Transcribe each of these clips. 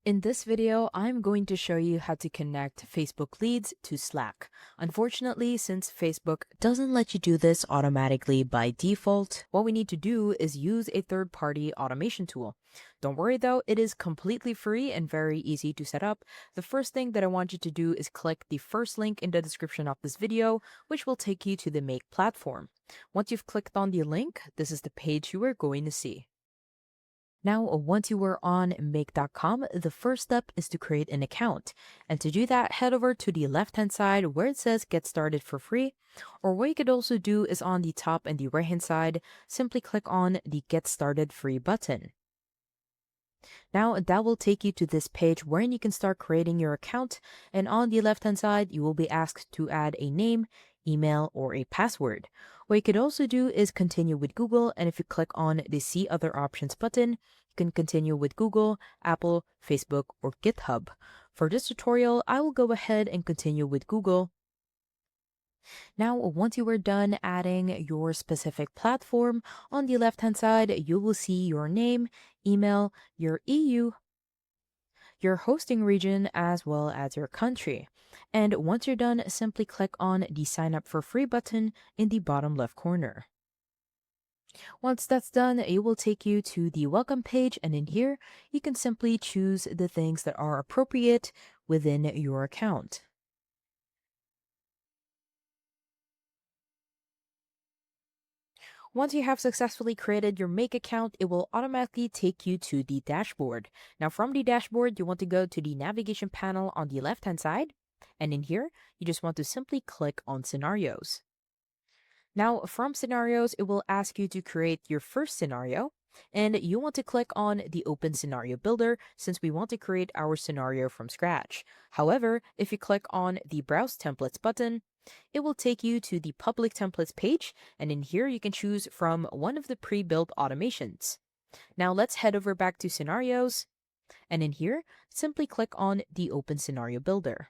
In this video, I'm going to show you how to connect Facebook leads to Slack. Unfortunately, since Facebook doesn't let you do this automatically by default, what we need to do is use a third-party automation tool. Don't worry though, it is completely free and very easy to set up. The first thing that I want you to do is click the first link in the description of this video, which will take you to the Make platform. Once you've clicked on the link, this is the page you are going to see. Now, once you are on make.com, the first step is to create an account. And to do that, head over to the left-hand side where it says Get Started for Free. Or what you could also do is on the top and the right-hand side, simply click on the Get Started Free button. Now, that will take you to this page wherein you can start creating your account. And on the left-hand side, you will be asked to add a name, email, or a password. What you could also do is continue with Google, and if you click on the See Other Options button, you can continue with Google, Apple, Facebook, or GitHub. For this tutorial, I will go ahead and continue with Google. Now, once you are done adding your specific platform, on the left-hand side, you will see your name, email, your EU, your hosting region, as well as your country. And once you're done, simply click on the Sign Up for Free button in the bottom left corner. Once that's done, it will take you to the welcome page, and in here, you can simply choose the things that are appropriate within your account. Once you have successfully created your Make account, it will automatically take you to the dashboard. Now from the dashboard, you want to go to the navigation panel on the left-hand side. And in here, you just want to simply click on Scenarios. Now from Scenarios, it will ask you to create your first scenario. And you want to click on the Open Scenario Builder since we want to create our scenario from scratch. However, if you click on the Browse Templates button, it will take you to the Public Templates page, and in here you can choose from one of the pre-built automations. Now let's head over back to Scenarios, and in here, simply click on the Open Scenario Builder.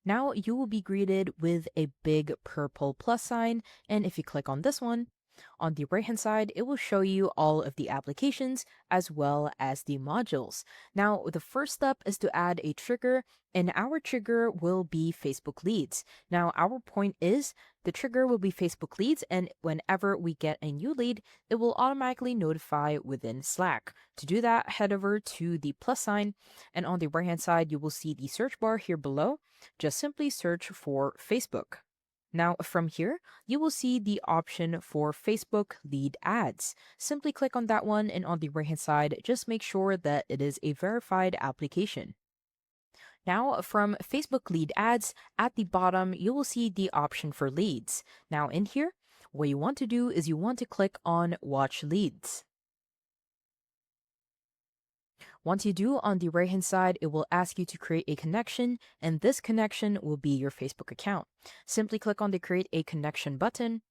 Now you will be greeted with a big purple plus sign, and if you click on this one, on the right hand side, it will show you all of the applications as well as the modules. Now, the first step is to add a trigger, and our trigger will be Facebook leads. Now, our point is the trigger will be Facebook leads, and whenever we get a new lead, it will automatically notify within Slack. To do that, head over to the plus sign, and on the right hand side, you will see the search bar here below. Just simply search for Facebook. Now from here, you will see the option for Facebook lead ads. Simply click on that one, and on the right hand side, just make sure that it is a verified application. Now from Facebook lead ads, at the bottom, you will see the option for leads. Now in here, what you want to do is you want to click on Watch Leads. Once you do, on the right hand side, it will ask you to create a connection, and this connection will be your Facebook account. Simply click on the Create a Connection button.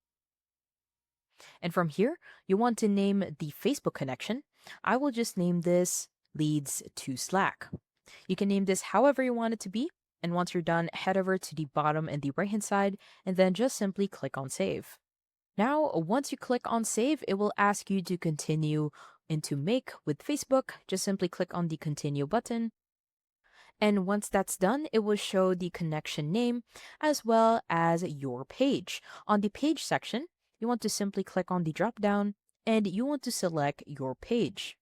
And from here, you want to name the Facebook connection. I will just name this Leads to Slack. You can name this however you want it to be. And once you're done, head over to the bottom and the right hand side, and then just simply click on Save. Now, once you click on Save, it will ask you to continue into Make with Facebook. Just simply click on the Continue button. And once that's done, it will show the connection name as well as your page. On the page section, you want to simply click on the drop down and you want to select your page.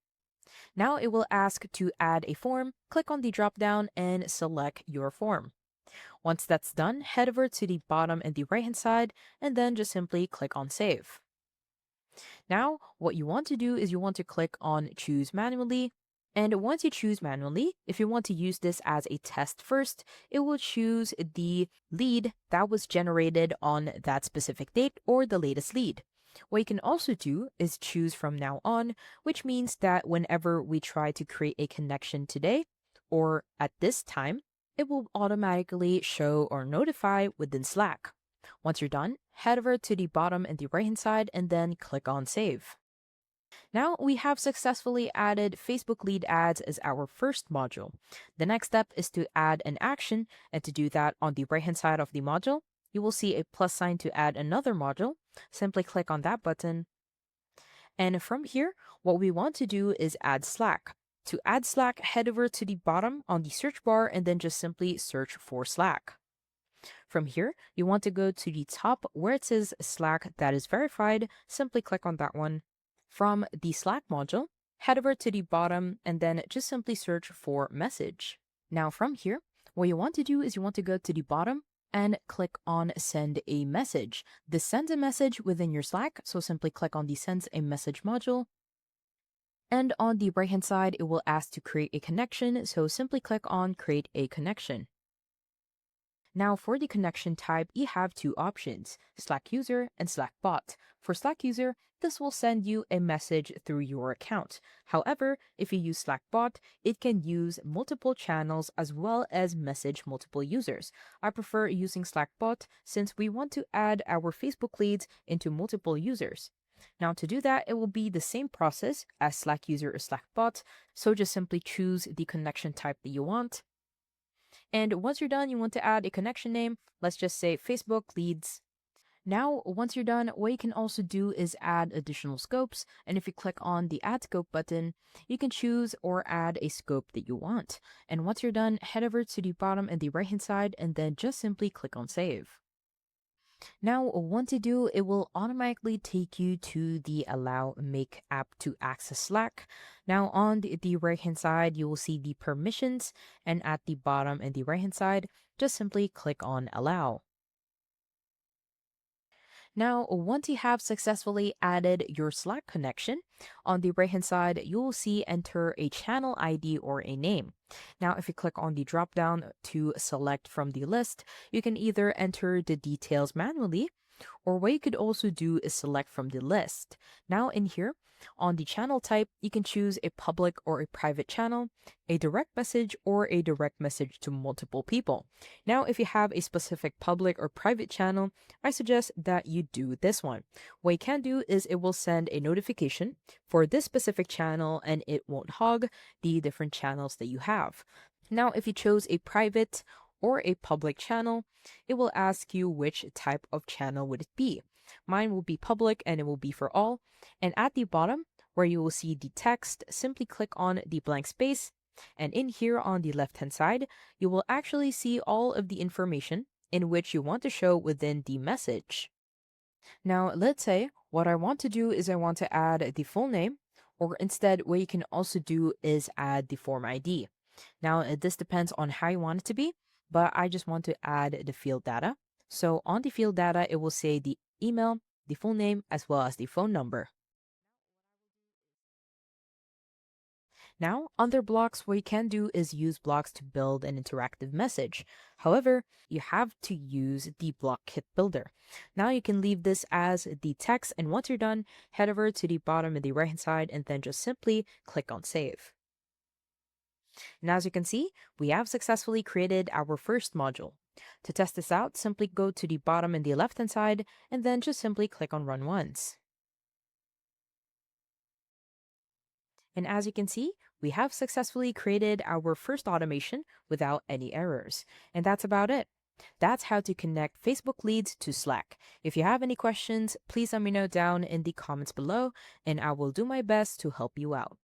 Now it will ask to add a form. Click on the drop down and select your form. Once that's done, head over to the bottom and the right hand side and then just simply click on Save. Now, what you want to do is you want to click on Choose Manually. And once you choose manually, if you want to use this as a test first, it will choose the lead that was generated on that specific date or the latest lead. What you can also do is choose from now on, which means that whenever we try to create a connection today or at this time, it will automatically show or notify within Slack. Once you're done, head over to the bottom and the right hand side and then click on Save. Now we have successfully added Facebook lead ads as our first module. The next step is to add an action, and to do that, on the right hand side of the module, you will see a plus sign to add another module. Simply click on that button. And from here, what we want to do is add Slack. To add Slack, head over to the bottom on the search bar and then just simply search for Slack. From here, you want to go to the top where it says Slack that is verified. Simply click on that one. From the Slack module, head over to the bottom and then just simply search for message. Now from here, what you want to do is you want to go to the bottom and click on send a message. This sends a message within your Slack, so simply click on the sends a message module. And on the right hand side, it will ask to create a connection, so simply click on create a connection. Now for the connection type, you have two options, Slack user and Slack bot. For Slack user, this will send you a message through your account. However, if you use Slack bot, it can use multiple channels as well as message multiple users. I prefer using Slack bot since we want to add our Facebook leads into multiple users. Now to do that, it will be the same process as Slack user or Slack bot, so just simply choose the connection type that you want. And once you're done, you want to add a connection name. Let's just say Facebook leads. Now, once you're done, what you can also do is add additional scopes. And if you click on the add scope button, you can choose or add a scope that you want. And once you're done, head over to the bottom and the right hand side and then just simply click on save. Now, once you do, it will automatically take you to the Allow Make app to access Slack. Now, on the right hand side, you will see the permissions, and at the bottom and the right hand side, just simply click on Allow. Now, once you have successfully added your Slack connection, on the right hand side, you will see enter a channel ID or a name. Now, if you click on the drop down to select from the list, you can either enter the details manually, or what you could also do is select from the list. Now in here, on the channel type, you can choose a public or a private channel, a direct message, or a direct message to multiple people. Now, if you have a specific public or private channel, I suggest that you do this one. What you can do is it will send a notification for this specific channel and it won't hog the different channels that you have. Now, if you chose a private or a public channel, it will ask you which type of channel would it be. Mine will be public and it will be for all. And at the bottom, where you will see the text, simply click on the blank space. And in here on the left hand side, you will actually see all of the information in which you want to show within the message. Now, let's say what I want to do is I want to add the full name, or instead, what you can also do is add the form ID. Now, this depends on how you want it to be, but I just want to add the field data. So on the field data, it will say the email, the full name, as well as the phone number. Now, under blocks, what you can do is use blocks to build an interactive message. However, you have to use the block kit builder. Now you can leave this as the text, and once you're done, head over to the bottom and the right hand side and then just simply click on save. And as you can see, we have successfully created our first module. To test this out, simply go to the bottom and the left hand side and then just simply click on run once. And as you can see, we have successfully created our first automation without any errors. And that's about it. That's how to connect Facebook leads to Slack. If you have any questions, please let me know down in the comments below, and I will do my best to help you out.